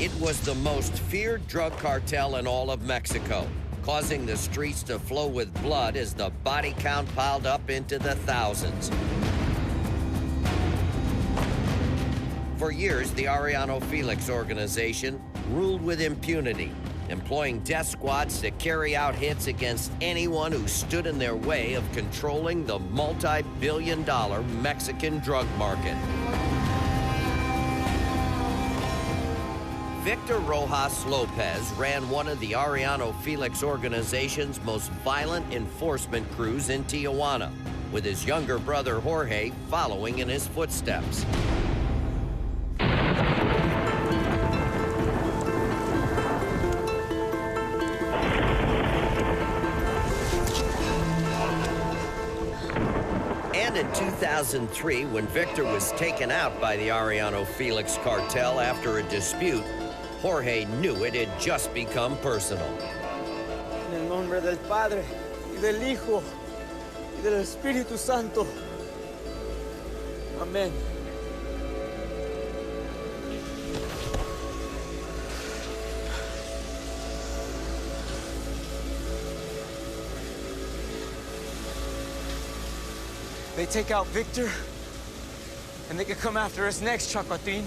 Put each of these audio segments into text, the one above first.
It was the most feared drug cartel in all of Mexico, causing the streets to flow with blood as the body count piled up into the thousands. For years, the Arellano Felix organization ruled with impunity, employing death squads to carry out hits against anyone who stood in their way of controlling the multi-billion-dollar Mexican drug market. Victor Rojas Lopez ran one of the Arellano Felix organization's most violent enforcement crews in Tijuana, with his younger brother Jorge following in his footsteps. And in 2003, when Victor was taken out by the Arellano Felix cartel after a dispute, Jorge knew it had just become personal. En el nombre del Padre, y del Hijo, y del Espíritu Santo. Amén. They take out Victor, and they could come after us next, Chapatin.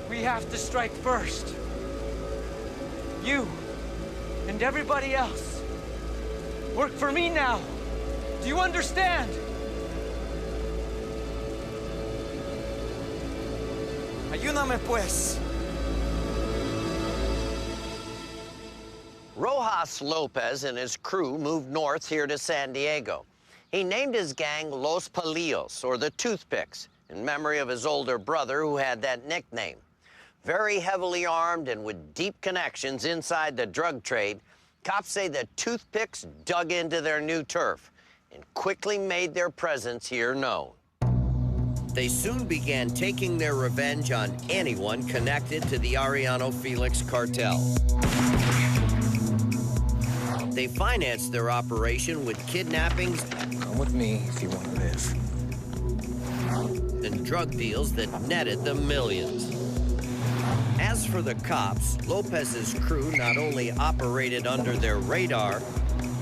We have to strike first. You and everybody else work for me now. Do you understand? Ayúdame, pues. Rojas Lopez and his crew moved north here to San Diego. He named his gang Los Palillos, or the Toothpicks, in memory of his older brother who had that nickname. Very heavily armed and with deep connections inside the drug trade, cops say the Toothpicks dug into their new turf and quickly made their presence here known. They soon began taking their revenge on anyone connected to the Arellano Felix cartel. They financed their operation with kidnappings. Come with me if you want to live. And drug deals that netted them millions. As for the cops, Lopez's crew not only operated under their radar,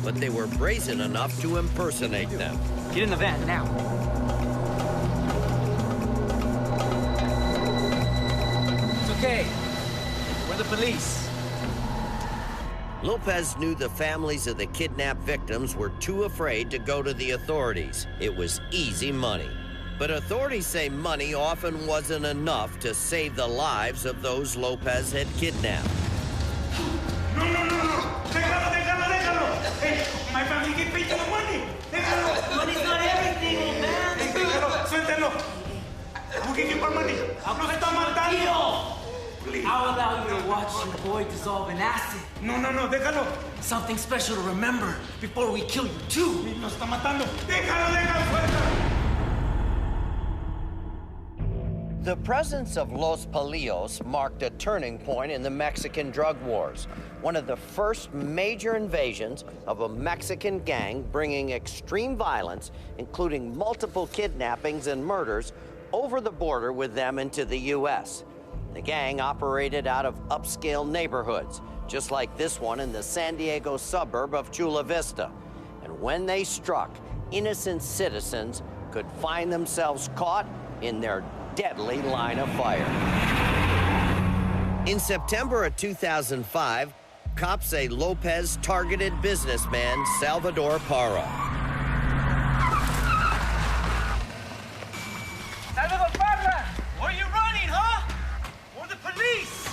but they were brazen enough to impersonate them. Get in the van now. It's okay. We're the police. Lopez knew the families of the kidnapped victims were too afraid to go to the authorities. It was easy money. But authorities say money often wasn't enough to save the lives of those Lopez had kidnapped. No. Hey, my family get paid for the money. Money's not everything, old man. Déjalo, suéltalo. Busquen que por money. Nos está matando. I'll allow you to watch your boy dissolve in acid. No, déjalo. Something special to remember before we kill you too. Nos está matando. Déjalo, suelta. The presence of Los Palillos marked a turning point in the Mexican drug wars, one of the first major invasions of a Mexican gang bringing extreme violence, including multiple kidnappings and murders, over the border with them into the U.S. The gang operated out of upscale neighborhoods, just like this one in the San Diego suburb of Chula Vista. And when they struck, innocent citizens could find themselves caught in their deadly line of fire. In September of 2005, cops say Lopez targeted businessman Salvador Parra. Salvador Parra! Where are you running, huh? We're the police!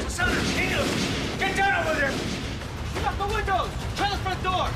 Susana, Niños, get down over there! Lock the windows! Try the front door!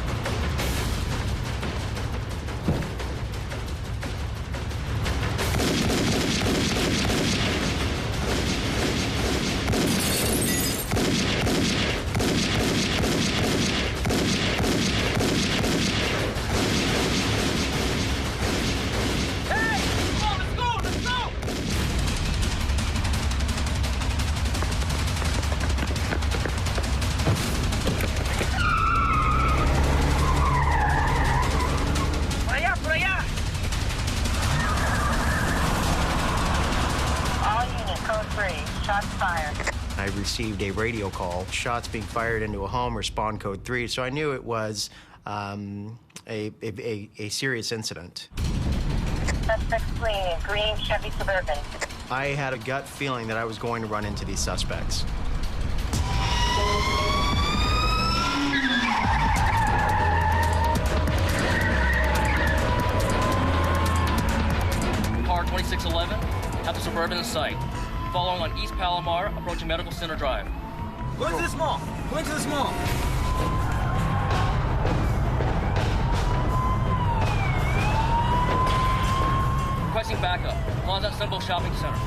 fire. I received a radio call, shots being fired into a home, respond code 3, so I knew it was a serious incident. Suspect fleeing, green Chevy Suburban. I had a gut feeling that I was going to run into these suspects. Car 2611, have the Suburban in sight. Following on East Palomar, approaching Medical Center Drive. Go into this mall. Go into this mall. Requesting backup. Plaza Central Shopping Center.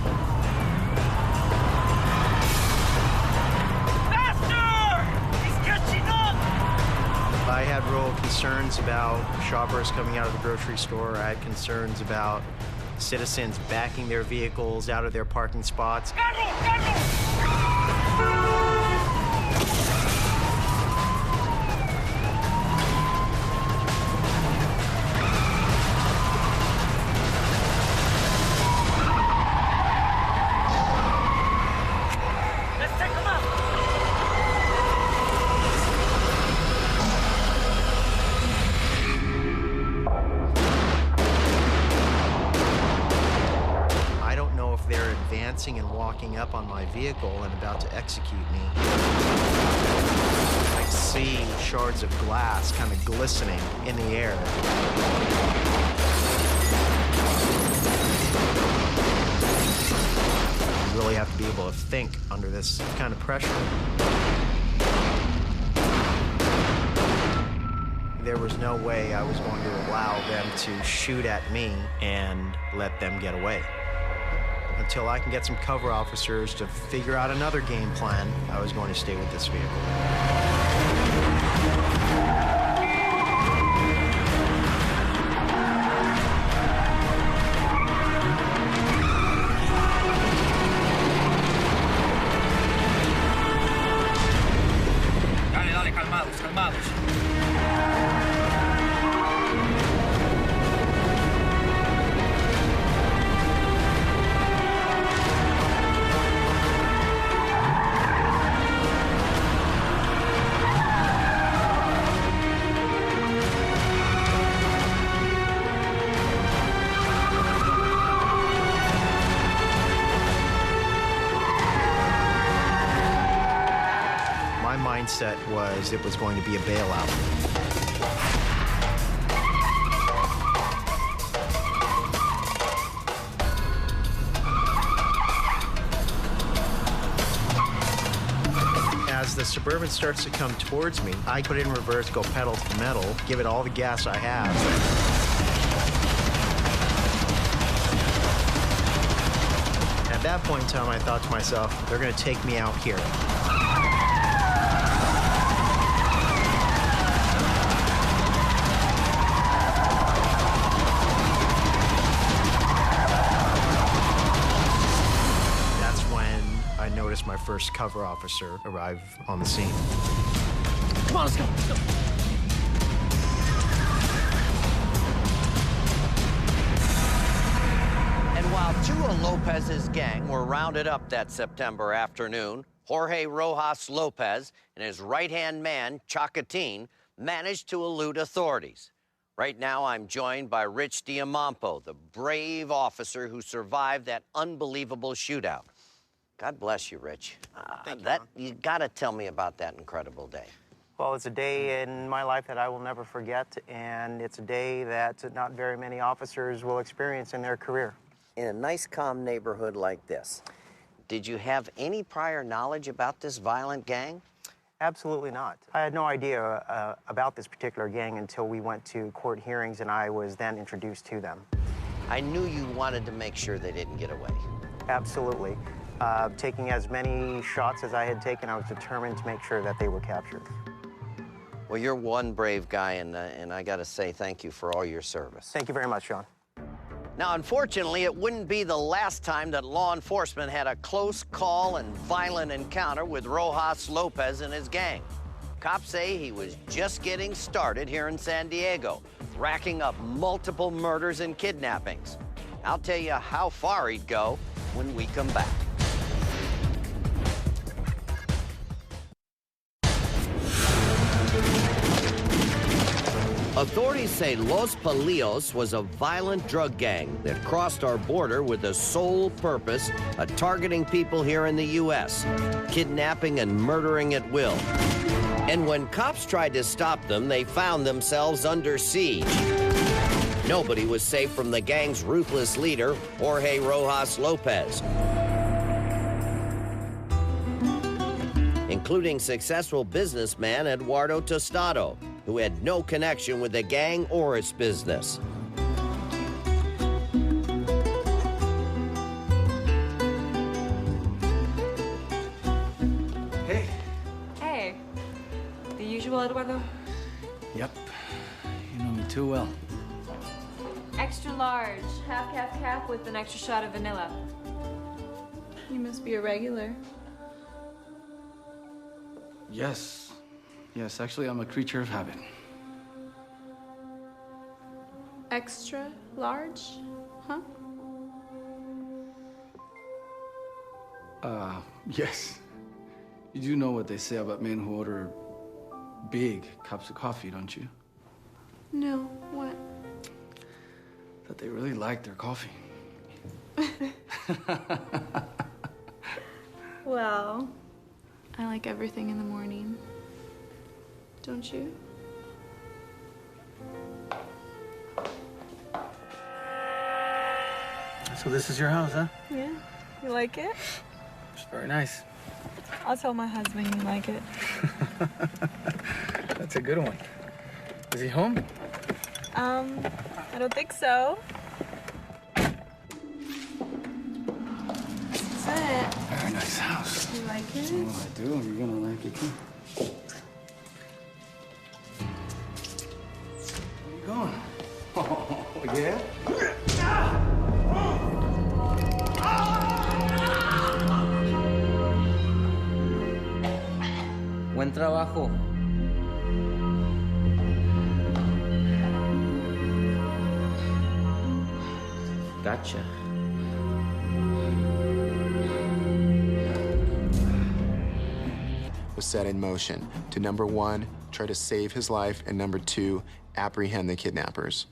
Faster! He's catching up! I had real concerns about shoppers coming out of the grocery store. I had concerns about citizens backing their vehicles out of their parking spots. Let's take him out! I don't know if they're advancing and walking up on my vehicle and about to execute me. I see shards of glass kind of glistening in the air. You really have to be able to think under this kind of pressure. There was no way I was going to allow them to shoot at me and let them get away. Until I can get some cover officers to figure out another game plan, I was going to stay with this vehicle. Dale, calmados, calmados. My mindset was it was going to be a bailout. As the Suburban starts to come towards me, I put it in reverse, go pedal to the metal, give it all the gas I have. At that point in time, I thought to myself, they're going to take me out here. That's when I noticed my first cover officer arrive on the scene. Come on, let's go, let's go. And while two of Lopez's gang were rounded up that September afternoon, Jorge Rojas Lopez and his right-hand man, Chacatin, managed to elude authorities. Right now, I'm joined by Rich Diamampo, the brave officer who survived that unbelievable shootout. God bless you, Rich. Thank you, Ron. You gotta tell me about that incredible day. Well, it's a day in my life that I will never forget, and it's a day that not very many officers will experience in their career. In a nice, calm neighborhood like this, did you have any prior knowledge about this violent gang? Absolutely not. I had no idea about this particular gang until we went to court hearings, and I was then introduced to them. I knew you wanted to make sure they didn't get away. Absolutely. Taking as many shots as I had taken, I was determined to make sure that they were captured. Well, you're one brave guy, and I gotta say thank you for all your service. Thank you very much, Sean. Now, unfortunately, it wouldn't be the last time that law enforcement had a close call and violent encounter with Rojas Lopez and his gang. Cops say he was just getting started here in San Diego, racking up multiple murders and kidnappings. I'll tell you how far he'd go when we come back. Authorities say Los Palios was a violent drug gang that crossed our border with the sole purpose of targeting people here in the U.S., kidnapping and murdering at will. And when cops tried to stop them, they found themselves under siege. Nobody was safe from the gang's ruthless leader, Jorge Rojas Lopez, including successful businessman Eduardo Tostado, who had no connection with the gang or its business. Hey. Hey. The usual, Eduardo? Yep. You know me too well. Extra large, half with an extra shot of vanilla. You must be a regular. Yes. Yes, actually, I'm a creature of habit. Extra large? Huh? Yes. You do know what they say about men who order big cups of coffee, don't you? No, what? That they really like their coffee. Well, I like everything in the morning. Don't you? So this is your house, huh? Yeah. You like it? It's very nice. I'll tell my husband you like it. That's a good one. Is he home? I don't think so. That's it. Very nice house. You like it? Oh, I do. You're gonna like it too. Where you going? Oh, yeah? Buen trabajo. Gotcha. Was set in motion to number one, try to save his life, and number two, apprehend the kidnappers.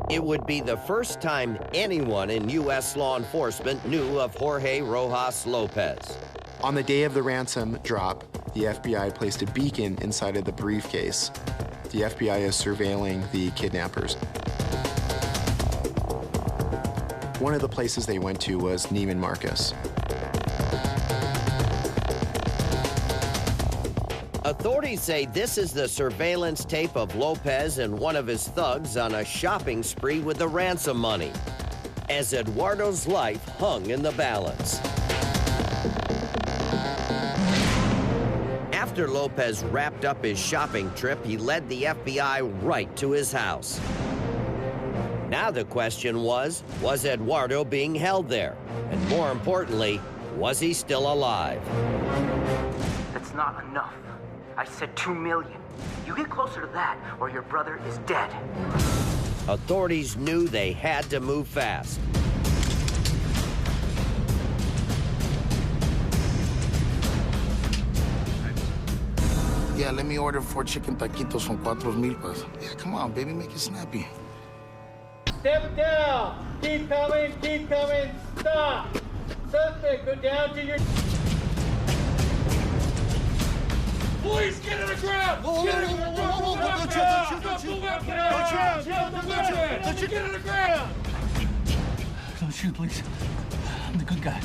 It would be the first time anyone in U.S. law enforcement knew of Jorge Rojas Lopez. On the day of the ransom drop, the FBI placed a beacon inside of the briefcase. The FBI is surveilling the kidnappers. One of the places they went to was Neiman Marcus. Authorities say this is the surveillance tape of Lopez and one of his thugs on a shopping spree with the ransom money, as Eduardo's life hung in the balance. After Lopez wrapped up his shopping trip, he led the FBI right to his house. Now the question was Eduardo being held there? And more importantly, was he still alive? That's not enough. I said 2 million. You get closer to that, or your brother is dead. Authorities knew they had to move fast. Yeah, let me order 4 chicken taquitos from 4,000 pesos. Yeah, come on, baby, make it snappy. Step down. Keep coming, stop. Suspect, go down to your... Please get on the ground! Get on the ground! Get on the ground! Don't shoot, please. I'm the good guy.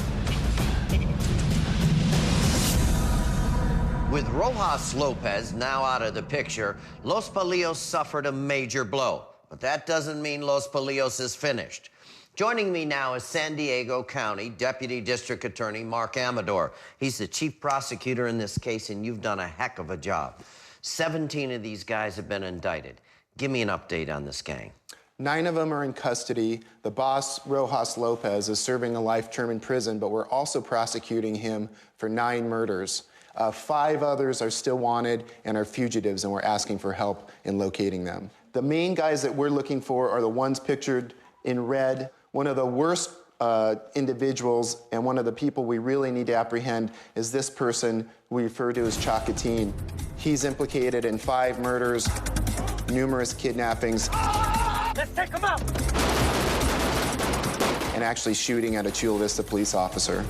With Rojas Lopez now out of the picture, Los Palios suffered a major blow. But that doesn't mean Los Palios is finished. Joining me now is San Diego County Deputy District Attorney Mark Amador. He's the chief prosecutor in this case, and you've done a heck of a job. 17 of these guys have been indicted. Give me an update on this gang. 9 of them are in custody. The boss, Rojas Lopez, is serving a life term in prison, but we're also prosecuting him for 9 murders. 5 others are still wanted and are fugitives, and we're asking for help in locating them. The main guys that we're looking for are the ones pictured in red. One of the worst individuals and one of the people we really need to apprehend is this person we refer to as Chacatin. He's implicated in 5 murders. numerous kidnappings, Let's take him out! and actually shooting at a Chula Vista police officer.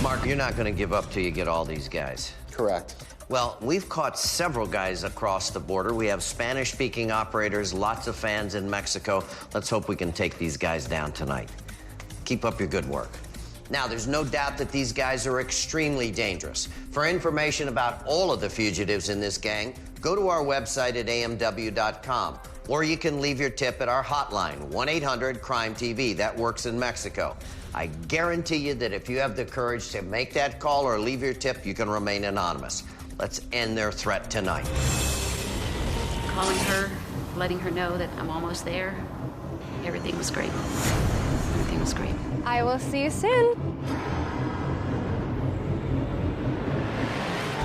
Mark, you're not going to give up till you get all these guys. Correct. Well, we've caught several guys across the border. We have Spanish-speaking operators, lots of fans in Mexico. Let's hope we can take these guys down tonight. Keep up your good work. Now, there's no doubt that these guys are extremely dangerous. For information about all of the fugitives in this gang, go to our website at amw.com, or you can leave your tip at our hotline, 1-800-CRIME-TV. That works in Mexico. I guarantee you that if you have the courage to make that call or leave your tip, you can remain anonymous. Let's end their threat tonight. Calling her, letting her know that I'm almost there. Everything was great. Everything was great. I will see you soon.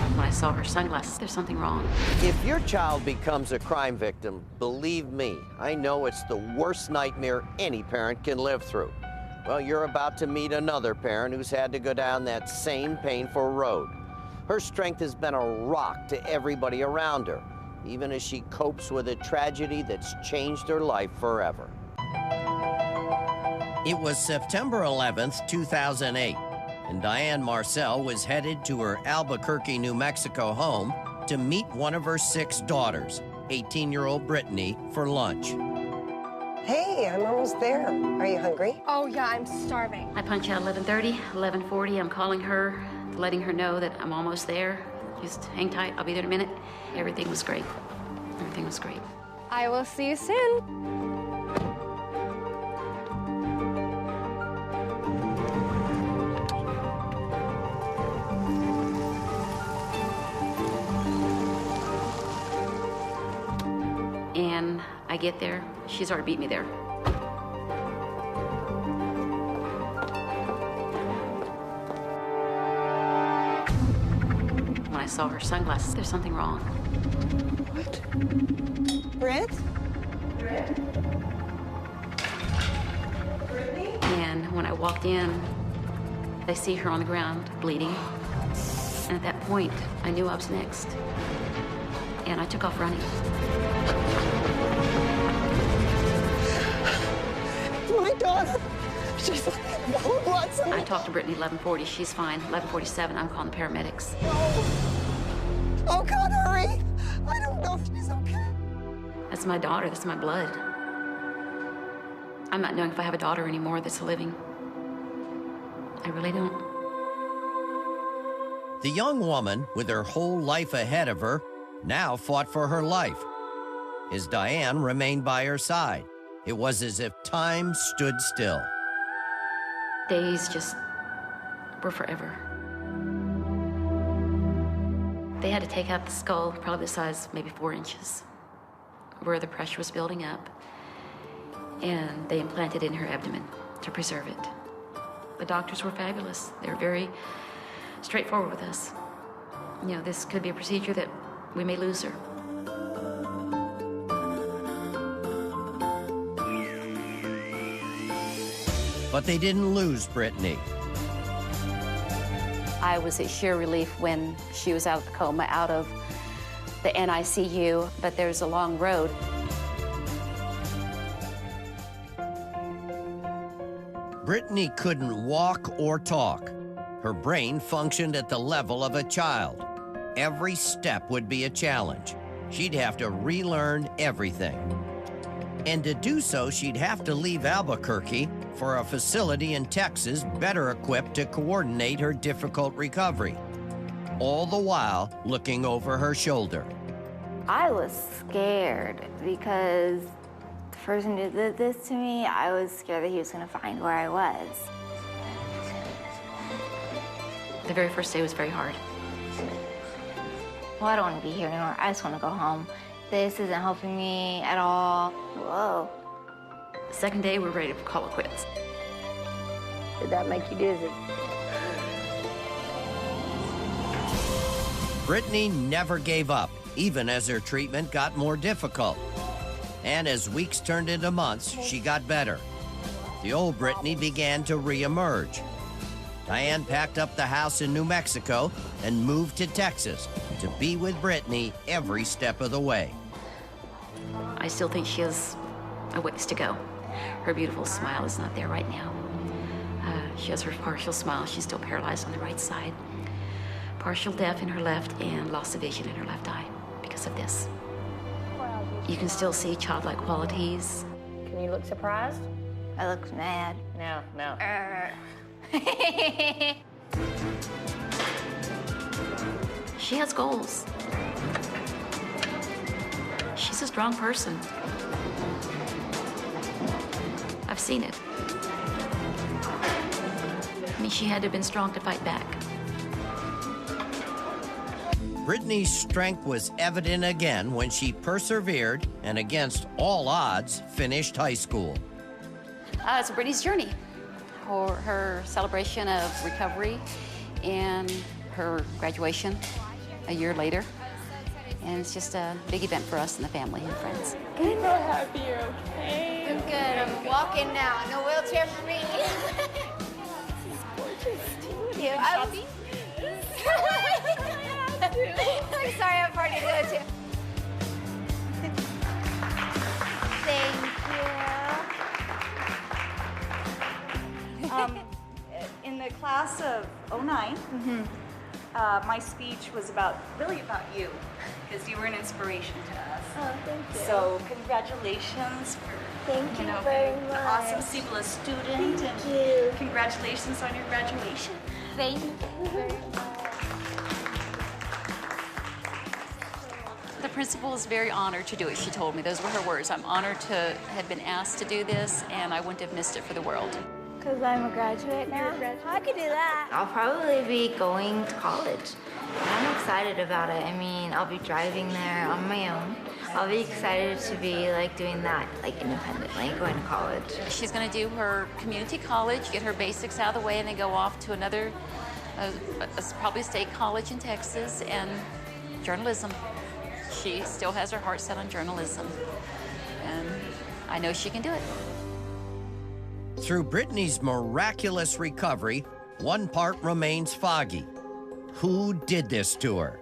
When I saw her sunglasses, there's something wrong. If your child becomes a crime victim, believe me, I know it's the worst nightmare any parent can live through. Well, you're about to meet another parent who's had to go down that same painful road. Her strength has been a rock to everybody around her, even as she copes with a tragedy that's changed her life forever. It was September 11th, 2008, and Diane Marcel was headed to her Albuquerque, New Mexico home to meet one of her 6 daughters, 18-year-old Brittany, for lunch. Hey, I'm almost there. Are you hungry? Oh, yeah, I'm starving. I punch out 11:30, 11:40. I'm calling her, letting her know that I'm almost there. Just hang tight. I'll be there in a minute. Everything was great. Everything was great. I will see you soon. And I get there. She's already beat me there. When I saw her sunglasses, there's something wrong. What? Britt? Britt? Brittany? And when I walked in, I see her on the ground, bleeding. And at that point, I knew I was next. And I took off running. My daughter. She's like, what's I talked to Brittany 11:40. She's fine. 11:47. I'm calling the paramedics. Oh, God, hurry. I don't know if she's okay. That's my daughter. That's my blood. I'm not knowing if I have a daughter anymore that's living. I really don't. The young woman, with her whole life ahead of her, now fought for her life. As Diane remained by her side, it was as if time stood still. Days just were forever. They had to take out the skull, probably the size, maybe 4 inches, where the pressure was building up, and they implanted it in her abdomen to preserve it. The doctors were fabulous. They were very straightforward with us. You know, this could be a procedure that we may lose her. But they didn't lose Brittany. I was a sheer relief when she was out of the coma, out of the NICU, but there's a long road. Brittany couldn't walk or talk. Her brain functioned at the level of a child. Every step would be a challenge. She'd have to relearn everything. And to do so, she'd have to leave Albuquerque for a facility in Texas better equipped to coordinate her difficult recovery, all the while looking over her shoulder. I was scared because the person who did this to me, I was scared that he was going to find where I was. The very first day was very hard. Well, I don't want to be here anymore. I just want to go home. This isn't helping me at all. Whoa. The second day, we were ready to call it quits. Did that make you dizzy? Brittany never gave up, even as her treatment got more difficult. And as weeks turned into months, she got better. The old Brittany began to reemerge. Diane packed up the house in New Mexico and moved to Texas to be with Brittany every step of the way. I still think she has a ways to go. Her beautiful smile is not there right now. She has her partial smile. She's still paralyzed on the right side. Partial deaf in her left and loss of vision in her left eye because of this. You can still see childlike qualities. Can you look surprised? I look mad. No. She has goals. She's a strong person. I've seen it. I mean, she had to have been strong to fight back. Brittany's strength was evident again when she persevered and, against all odds, finished high school. It's Brittany's journey, her celebration of recovery and her graduation a year later. And it's just a big event for us and the family and friends. I'm so happy you're okay. I'm good. I'm walking now. No wheelchair for me. You happy? I'm sorry, I'm partying to go too. Thank you. In the class of '09, my speech was really about you, because you were an inspiration to us. Oh, thank you. So congratulations for Thank you being very an much. awesome CBLA student. Thank you. Congratulations on your graduation. Thank you very much. The principal is very honored to do it, she told me. Those were her words. I'm honored to have been asked to do this, and I wouldn't have missed it for the world. Because I'm a graduate now. I could do that. I'll probably be going to college. I'm excited about it. I mean, I'll be driving there on my own. I'll be excited to be doing that independently, going to college. She's going to do her community college, get her basics out of the way, and then go off to another, probably state college in Texas, and journalism. She still has her heart set on journalism, and I know she can do it. Through Brittany's miraculous recovery, one part remains foggy. Who did this to her?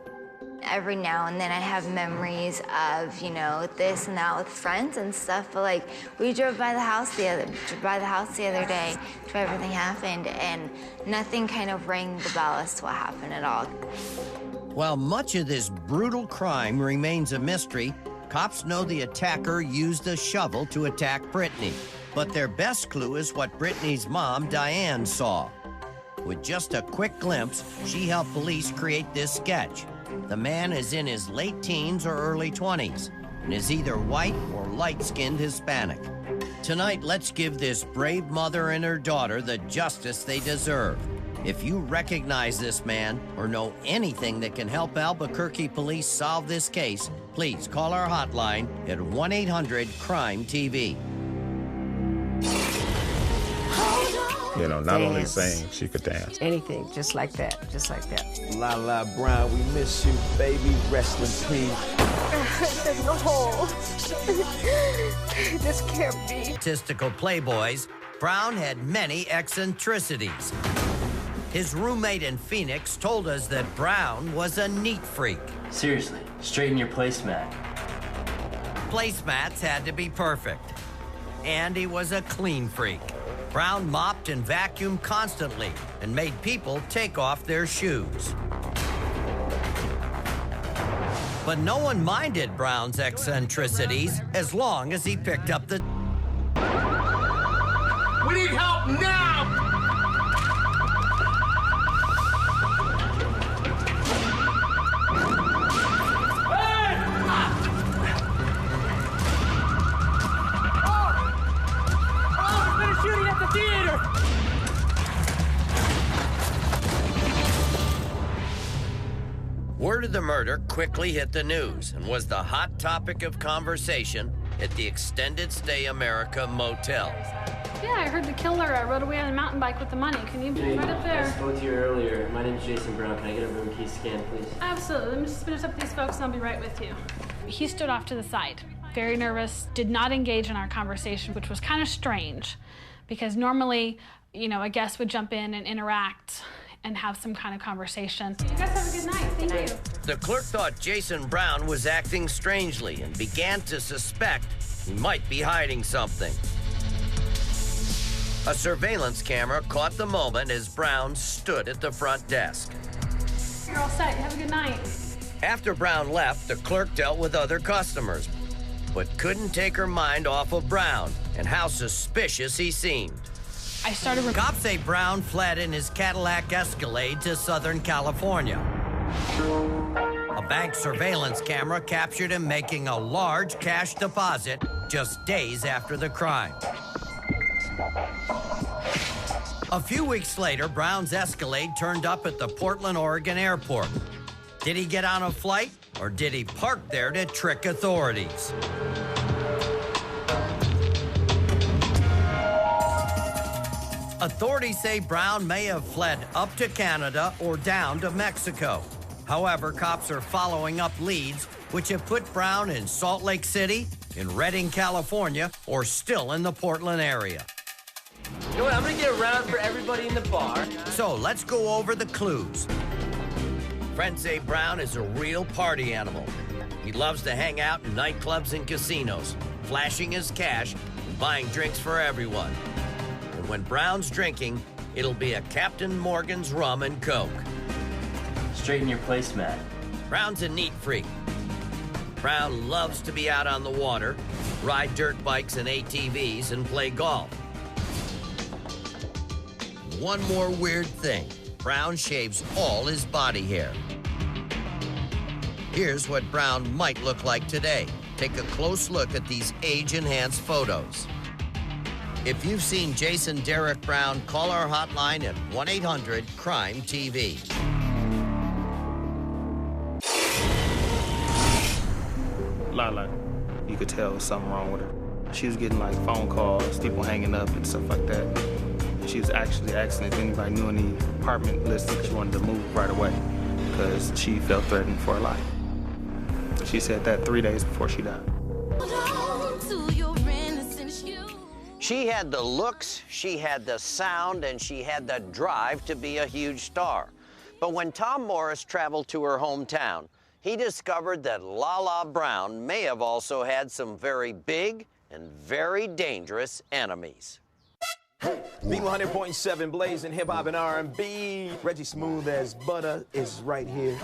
Every now and then I have memories of, this and that with friends and stuff, but we drove by the house the other day to everything happened, and nothing kind of rang the bell as to what happened at all. While much of this brutal crime remains a mystery, cops know the attacker used a shovel to attack Brittany. But their best clue is what Brittany's mom, Diane, saw. With just a quick glimpse, she helped police create this sketch. The man is in his late teens or early 20s and is either white or light-skinned Hispanic. Tonight, let's give this brave mother and her daughter the justice they deserve. If you recognize this man or know anything that can help Albuquerque police solve this case, please call our hotline at 1-800-CRIME-TV. Not only saying she could dance. Anything, just like that, just like that. La Brown, we miss you, baby. Rest in peace. There's no hole. This can't be. Statistical playboys, Brown had many eccentricities. His roommate in Phoenix told us that Brown was a neat freak. Seriously, straighten your placemat. Placemats had to be perfect. And he was a clean freak. Brown mopped and vacuumed constantly and made people take off their shoes. But no one minded Brown's eccentricities as long as he picked up the... We need help now! Word of the murder quickly hit the news and was the hot topic of conversation at the Extended Stay America Motel. Yeah, I heard the killer rode away on a mountain bike with the money. Can you right up there? I spoke to you earlier. My name's Jason Brown. Can I get a room key scan, please? Absolutely. Let me just finish up these folks and I'll be right with you. He stood off to the side, very nervous, did not engage in our conversation, which was kind of strange because normally, a guest would jump in and interact and have some kind of conversation. You guys have a good night. Thank you. The clerk thought Jason Brown was acting strangely and began to suspect he might be hiding something. A surveillance camera caught the moment as Brown stood at the front desk. You're all set. Have a good night. After Brown left, the clerk dealt with other customers, but couldn't take her mind off of Brown and how suspicious he seemed. I started... Cops say Brown fled in his Cadillac Escalade to Southern California. A bank surveillance camera captured him making a large cash deposit just days after the crime. A few weeks later, Brown's Escalade turned up at the Portland, Oregon airport. Did he get on a flight, or did he park there to trick authorities? Authorities say Brown may have fled up to Canada or down to Mexico. However, cops are following up leads which have put Brown in Salt Lake City, in Redding, California, or still in the Portland area. You know what? I'm gonna get a round for everybody in the bar. So let's go over the clues. Friends say Brown is a real party animal. He loves to hang out in nightclubs and casinos, flashing his cash and buying drinks for everyone. And when Brown's drinking, it'll be a Captain Morgan's rum and Coke. Straighten your placemat. Brown's a neat freak. Brown loves to be out on the water, ride dirt bikes and ATVs, and play golf. One more weird thing. Brown shaves all his body hair. Here's what Brown might look like today. Take a close look at these age-enhanced photos. If you've seen Jason Derek Brown, call our hotline at 1-800-CRIME-TV. Lala, you could tell something wrong with her. She was getting like phone calls, people hanging up and stuff like that. She was actually asking if anybody knew any apartment listings. She wanted to move right away because she felt threatened for her life. She said that 3 days before she died. She had the looks, she had the sound, and she had the drive to be a huge star. But when Tom Morris traveled to her hometown, he discovered that Lala Brown may have also had some very big and very dangerous enemies. B100.7 blazing hip hop and R&B. Reggie Smooth as Butter is right here.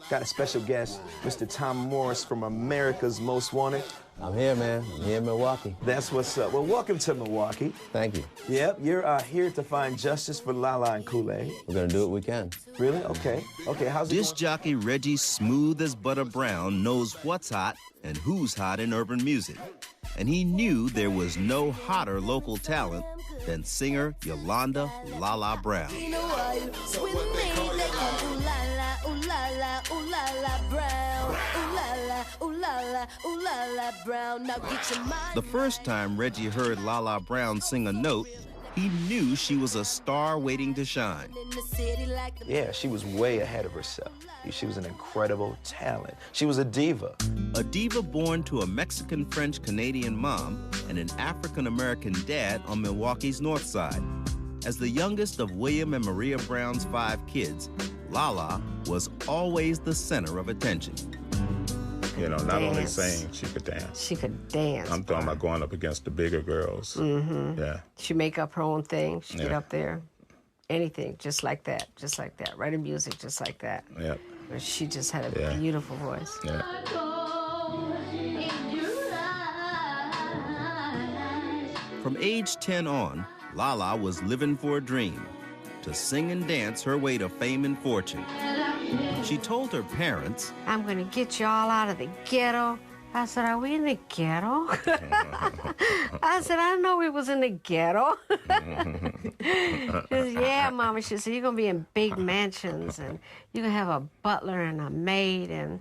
Got a special guest, Mr. Tom Morris from America's Most Wanted. I'm here, man. I'm here in Milwaukee. That's what's up. Well, welcome to Milwaukee. Thank you. Yep, you're here to find justice for Lala and Kool-Aid. We're gonna do what we can. Really? Okay. Okay, how's it Disc jockey Reggie Smooth as Butter Brown knows what's hot and who's hot in urban music. And he knew there was no hotter local talent than singer Yolanda Lala Brown. The first time Reggie heard Lala Brown sing a note, he knew she was a star waiting to shine. Yeah, she was way ahead of herself. She was an incredible talent. She was a diva. A diva born to a Mexican-French-Canadian mom and an African-American dad on Milwaukee's north side. As the youngest of William and Maria Brown's 5 kids, Lala was always the center of attention. You know, not only sing, she could dance. She could dance. I'm talking about going up against the bigger girls. Mm-hmm. Yeah. She'd make up her own thing. She'd get Yeah. up there. Anything, just like that, Writing music just like that. Yep. But she just had a Yeah. beautiful voice. Yeah. From age 10 on, Lala was living for a dream, to sing and dance her way to fame and fortune. She told her parents, I'm going to get you all out of the ghetto. I said, are we in the ghetto? I said, I didn't know we was in the ghetto. She said, yeah, Mama. She said, you're going to be in big mansions, and you're going to have a butler and a maid. And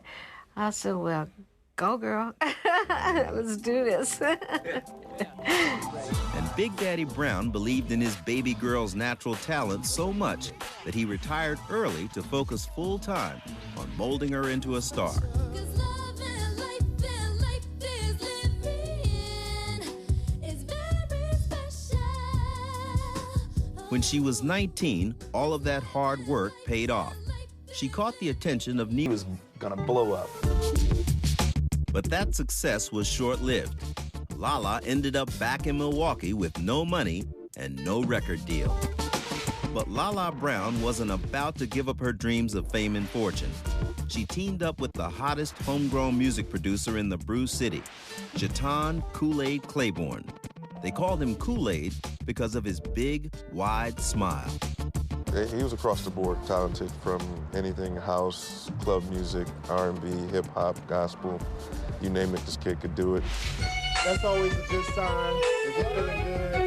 I said, well, go, girl. Let's do this. and Big Daddy Brown believed in his baby girl's natural talent so much that he retired early to focus full-time on molding her into a star. When she was 19, all of that hard work paid off. She caught the attention of He was gonna blow up. But that success was short-lived. Lala ended up back in Milwaukee with no money and no record deal. But Lala Brown wasn't about to give up her dreams of fame and fortune. She teamed up with the hottest homegrown music producer in the Brew City, Jatan Kool-Aid Claiborne. They called him Kool-Aid because of his big, wide smile. He was across the board talented, from anything house, club music, R&B, hip-hop, gospel, you name it, this kid could do it. That's always a good sign. If you're feeling good.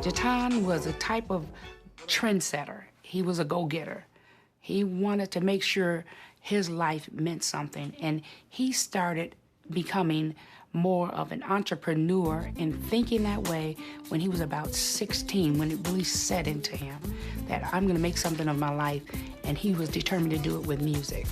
Jatan was a type of trendsetter. He was a go-getter. He wanted to make sure his life meant something, and he started becoming more of an entrepreneur and thinking that way when he was about 16, when it really set into him that I'm gonna make something of my life, and he was determined to do it with music.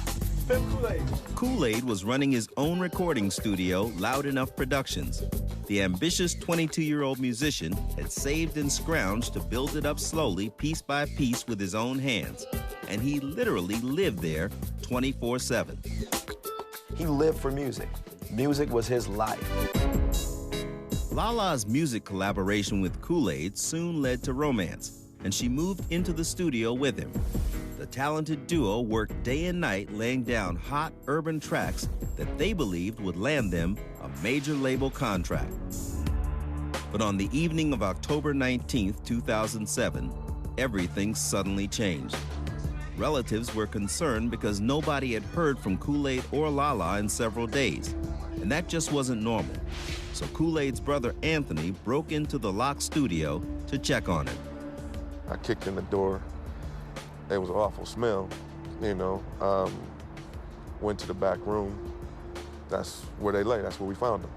Kool-Aid was running his own recording studio, Loud Enough Productions. The ambitious 22-year-old musician had saved and scrounged to build it up slowly, piece by piece, with his own hands. And he literally lived there 24/7. He lived for music. Music was his life. Lala's music collaboration with Kool-Aid soon led to romance, and she moved into the studio with him. The talented duo worked day and night laying down hot urban tracks that they believed would land them a major label contract. But on the evening of October 19th, 2007, everything suddenly changed. Relatives were concerned because nobody had heard from Kool-Aid or Lala in several days, and that just wasn't normal. So Kool-Aid's brother Anthony broke into the locked studio to check on him. I kicked in the door. It was an awful smell, you know. Went to the back room. That's where they lay. That's where we found them.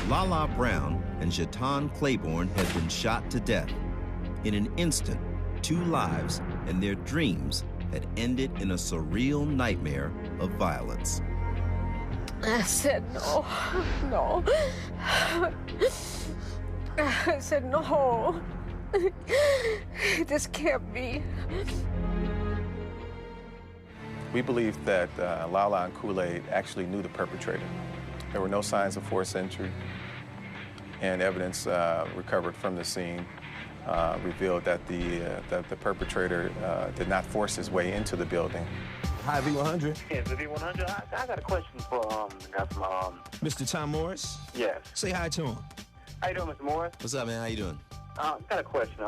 Lala Brown and Jatan Claiborne had been shot to death. In an instant, 2 lives and their dreams had ended in a surreal nightmare of violence. I said no, no. I said no. This can't be. We believe that Lala and Kool-Aid actually knew the perpetrator. There were no signs of forced entry, and evidence recovered from the scene revealed that the perpetrator did not force his way into the building. Hi, V100. Yeah, the V100. I got a question for the guy from Mr. Tom Morris? Yes. Say hi to him. How you doing, Mr. Morris? What's up, man? How you doing? Got a question.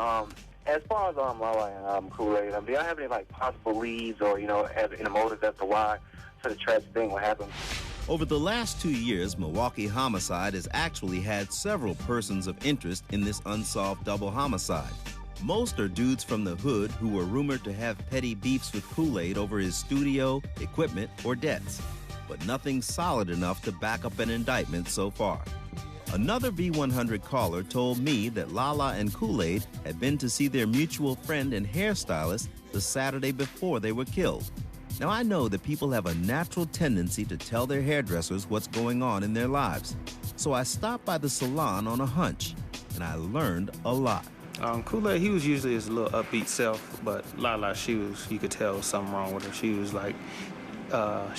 As far as Lala and Kool-Aid, do y'all have any possible leads or any motives as to why such a tragic thing would happen? Over the last 2 years, Milwaukee Homicide has actually had several persons of interest in this unsolved double homicide. Most are dudes from the hood who were rumored to have petty beefs with Kool-Aid over his studio, equipment, or debts. But nothing solid enough to back up an indictment so far. Another V100 caller told me that Lala and Kool-Aid had been to see their mutual friend and hairstylist the Saturday before they were killed. Now, I know that people have a natural tendency to tell their hairdressers what's going on in their lives. So I stopped by the salon on a hunch, and I learned a lot. Kool-Aid, he was usually his little upbeat self, but Lala, you could tell something wrong with her. She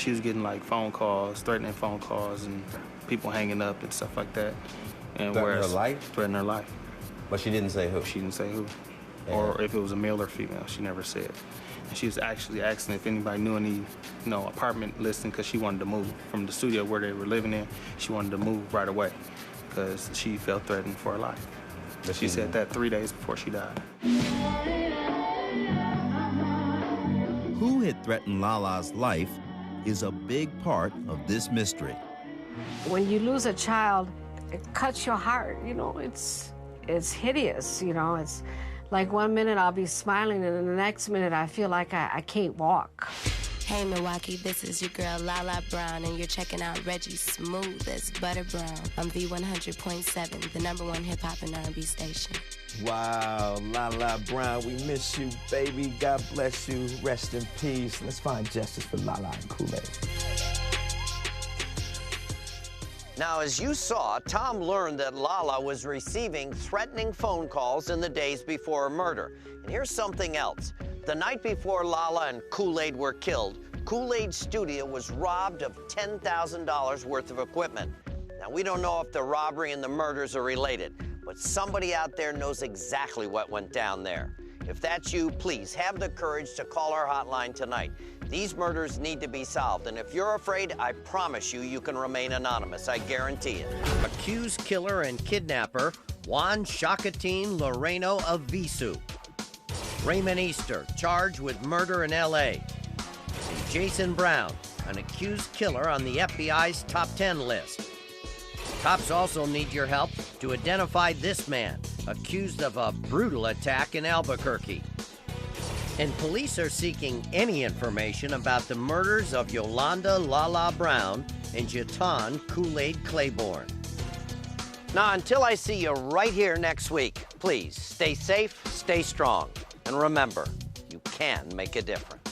was getting phone calls, threatening phone calls, and people hanging up and stuff like that. And Threatening her life? Threatening her life. But she didn't say who? She didn't say who. Yeah. Or if it was a male or female, she never said. And she was actually asking if anybody knew any, apartment listing, because she wanted to move from the studio where they were living in. She wanted to move right away because she felt threatened for her life. But she said that 3 days before she died. Who had threatened Lala's life is a big part of this mystery. When you lose a child, it cuts your heart, it's hideous, It's like 1 minute I'll be smiling and then the next minute I feel like I can't walk. Hey Milwaukee, this is your girl Lala Brown and you're checking out Reggie Smooth as Butter Brown on V100.7, the #1 hip-hop and R&B station. Wow, Lala Brown, we miss you, baby. God bless you. Rest in peace. Let's find justice for Lala and Kool-Aid. Now, as you saw, Tom learned that Lala was receiving threatening phone calls in the days before her murder. And here's something else. The night before Lala and Kool-Aid were killed, Kool-Aid's studio was robbed of $10,000 worth of equipment. Now, we don't know if the robbery and the murders are related, but somebody out there knows exactly what went down there. If that's you, please have the courage to call our hotline tonight. These murders need to be solved, and if you're afraid, I promise you, you can remain anonymous. I guarantee it. Accused killer and kidnapper Juan Shacatin Loreno of Visu. Raymond Easter, charged with murder in L.A. And Jason Brown, an accused killer on the FBI's top 10 list. Cops also need your help to identify this man, accused of a brutal attack in Albuquerque. And police are seeking any information about the murders of Yolanda Lala Brown and Jatan Kool-Aid Claiborne. Now, until I see you right here next week, please stay safe, stay strong, and remember, you can make a difference.